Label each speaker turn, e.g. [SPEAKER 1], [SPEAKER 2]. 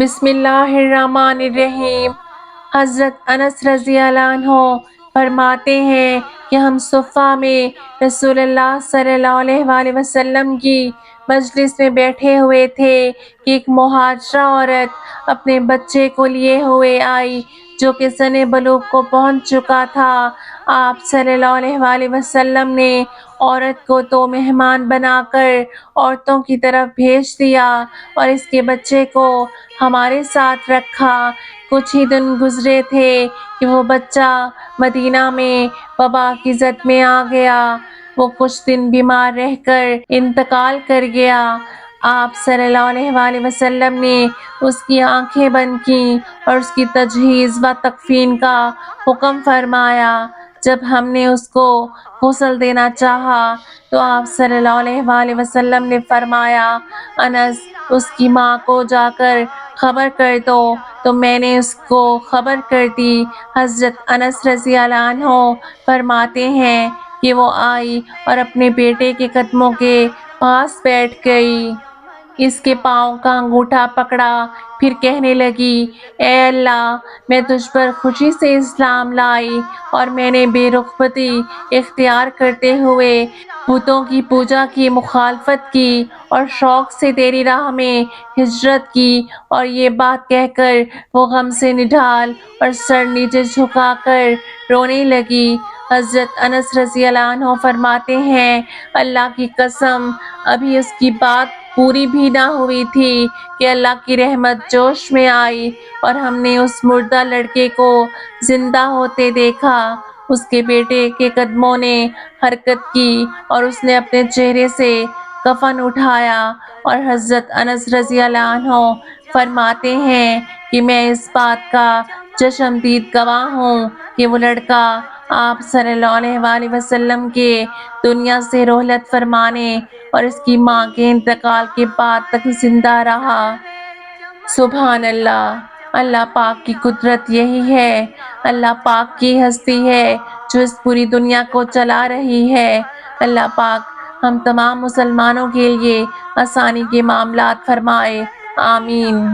[SPEAKER 1] بسم اللہ الرحمن الرحیم۔ حضرت انس رضی اللہ عنہ فرماتے ہیں کہ ہم صفہ میں رسول اللہ صلی اللہ علیہ وآلہ وسلم کی مجلس میں بیٹھے ہوئے تھے کہ ایک مہاجرہ عورت اپنے بچے کو لیے ہوئے آئی جو کہ سن بلوغ کو پہنچ چکا تھا۔ آپ صلی اللہ علیہ وآلہ وسلم نے عورت کو تو مہمان بنا کر عورتوں کی طرف بھیج دیا اور اس کے بچے کو ہمارے ساتھ رکھا۔ کچھ ہی دن گزرے تھے کہ وہ بچہ مدینہ میں وبا کی زد میں آ گیا۔ وہ کچھ دن بیمار رہ کر انتقال کر گیا۔ آپ صلی اللہ علیہ وآلہ وسلم نے اس کی آنکھیں بند کیں اور اس کی تجہیز و تکفین کا حکم فرمایا۔ جب ہم نے اس کو غسل دینا چاہا تو آپ صلی اللہ علیہ وآلہ وسلم نے فرمایا، انس اس کی ماں کو جا کر خبر کر دو، تو میں نے اس کو خبر کر دی۔ حضرت انس رضی اللہ عنہ فرماتے ہیں کہ وہ آئی اور اپنے بیٹے کے قدموں کے پاس بیٹھ گئی، اس کے پاؤں کا انگوٹھا پکڑا، پھر کہنے لگی، اے اللہ، میں تجھ پر خوشی سے اسلام لائی اور میں نے بے رغبتی اختیار کرتے ہوئے بتوں کی پوجا کی مخالفت کی اور شوق سے تیری راہ میں ہجرت کی۔ اور یہ بات کہہ کر وہ غم سے نڈھال اور سر نیچے جھکا کر رونے لگی۔ حضرت انس رضی اللہ عنہ فرماتے ہیں، اللہ کی قسم، ابھی اس کی بات پوری بھی نہ ہوئی تھی کہ اللہ کی رحمت جوش میں آئی اور ہم نے اس مردہ لڑکے کو زندہ ہوتے دیکھا۔ اس کے بیٹے کے قدموں نے حرکت کی اور اس نے اپنے چہرے سے کفن اٹھایا۔ اور حضرت انس رضی اللہ عنہ فرماتے ہیں کہ میں اس بات کا چشمدید گواہ ہوں کہ وہ لڑکا آپ صلی اللہ علیہ وآلہ وسلم کے دنیا سے رحلت فرمانے اور اس کی ماں کے انتقال کے بعد تک زندہ رہا۔ سبحان اللہ! اللہ پاک کی قدرت یہی ہے، اللہ پاک کی ہستی ہے جو اس پوری دنیا کو چلا رہی ہے۔ اللہ پاک ہم تمام مسلمانوں کے لیے آسانی کے معاملات فرمائے، آمین۔